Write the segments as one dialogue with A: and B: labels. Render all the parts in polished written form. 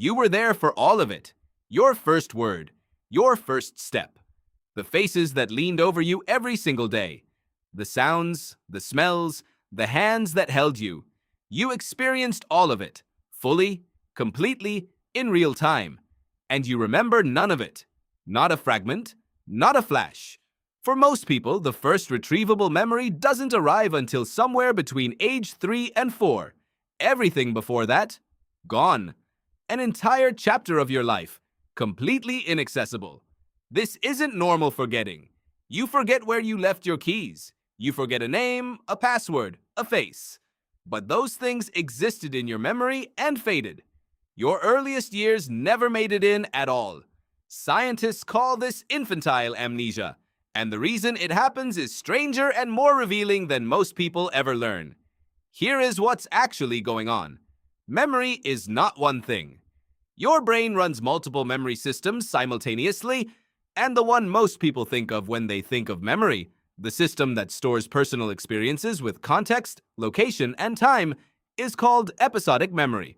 A: You were there for all of it. Your first word, your first step. The faces that leaned over you every single day. The sounds, the smells, the hands that held you. You experienced all of it, fully, completely, in real time. And you remember none of it. Not a fragment, not a flash. For most people, the first retrievable memory doesn't arrive until somewhere between age 3 and 4. Everything before that, gone. An entire chapter of your life, completely inaccessible. This isn't normal forgetting. You forget where you left your keys. You forget a name, a password, a face. But those things existed in your memory and faded. Your earliest years never made it in at all. Scientists call this infantile amnesia, and the reason it happens is stranger and more revealing than most people ever learn. Here is what's actually going on. Memory is not one thing. Your brain runs multiple memory systems simultaneously, and the one most people think of when they think of memory, the system that stores personal experiences with context, location, and time, is called episodic memory.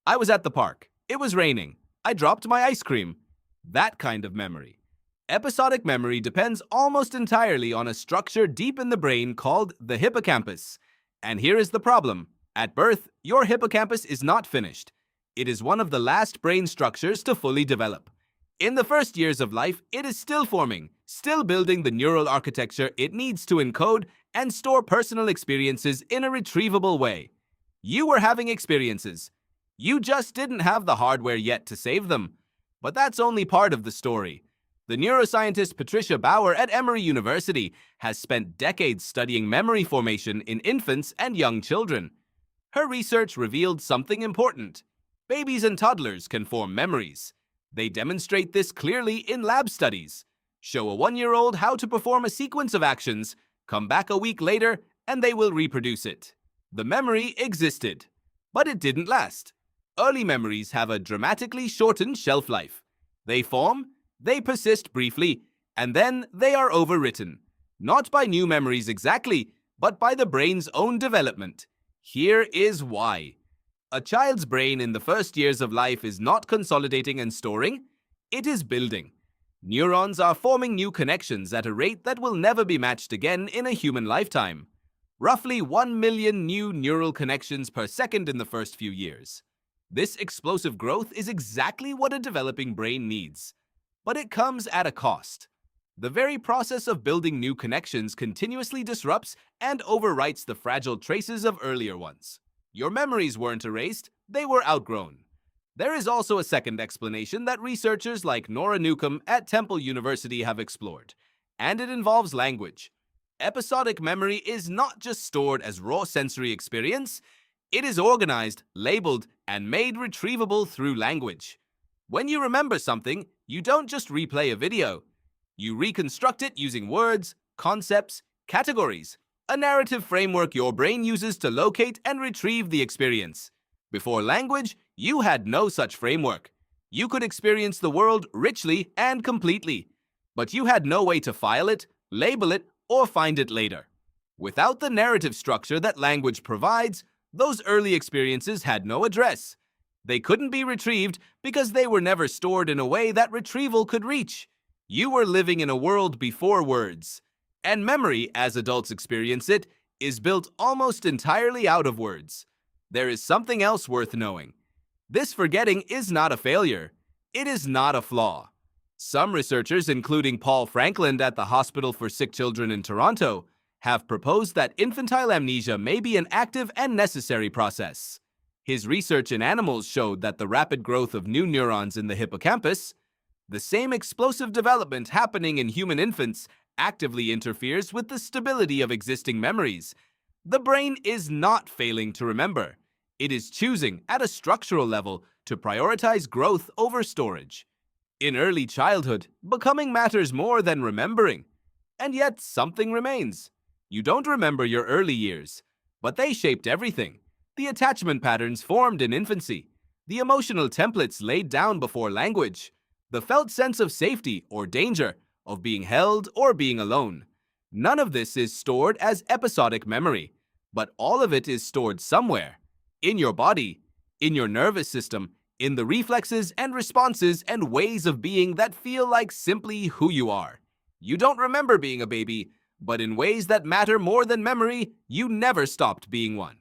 A: I was at the park. It was raining. I dropped my ice cream. That kind of memory. Episodic memory depends almost entirely on a structure deep in the brain called the hippocampus. And here is the problem. At birth, your hippocampus is not finished. It is one of the last brain structures to fully develop. In the first years of life, it is still forming, still building the neural architecture it needs to encode and store personal experiences in a retrievable way. You were having experiences. You just didn't have the hardware yet to save them. But that's only part of the story. The neuroscientist Patricia Bauer at Emory University has spent decades studying memory formation in infants and young children. Her research revealed something important. Babies and toddlers can form memories. They demonstrate this clearly in lab studies. Show a 1-year-old how to perform a sequence of actions, come back a week later, and they will reproduce it. The memory existed, but it didn't last. Early memories have a dramatically shortened shelf life. They form, they persist briefly, and then they are overwritten. Not by new memories exactly, but by the brain's own development. Here is why. A child's brain in the first years of life is not consolidating and storing, it is building. Neurons are forming new connections at a rate that will never be matched again in a human lifetime. Roughly 1 million new neural connections per second in the first few years. This explosive growth is exactly what a developing brain needs. But it comes at a cost. The very process of building new connections continuously disrupts and overwrites the fragile traces of earlier ones. Your memories weren't erased, they were outgrown. There is also a second explanation that researchers like Nora Newcomb at Temple University have explored, and it involves language. Episodic memory is not just stored as raw sensory experience, it is organized, labeled, and made retrievable through language. When you remember something, you don't just replay a video. You reconstruct it using words, concepts, categories, a narrative framework your brain uses to locate and retrieve the experience. Before language, you had no such framework. You could experience the world richly and completely, but you had no way to file it, label it, or find it later. Without the narrative structure that language provides, those early experiences had no address. They couldn't be retrieved because they were never stored in a way that retrieval could reach. You were living in a world before words. And memory, as adults experience it, is built almost entirely out of words. There is something else worth knowing. This forgetting is not a failure. It is not a flaw. Some researchers, including Paul Frankland at the Hospital for Sick Children in Toronto, have proposed that infantile amnesia may be an active and necessary process. His research in animals showed that the rapid growth of new neurons in the hippocampus, the same explosive development happening in human infants, actively interferes with the stability of existing memories. The brain is not failing to remember. It is choosing, at a structural level, to prioritize growth over storage. In early childhood, becoming matters more than remembering. And yet, something remains. You don't remember your early years, but they shaped everything. The attachment patterns formed in infancy, the emotional templates laid down before language, the felt sense of safety or danger, of being held or being alone. None of this is stored as episodic memory, but all of it is stored somewhere. In your body, in your nervous system, in the reflexes and responses and ways of being that feel like simply who you are. You don't remember being a baby, but in ways that matter more than memory, you never stopped being one.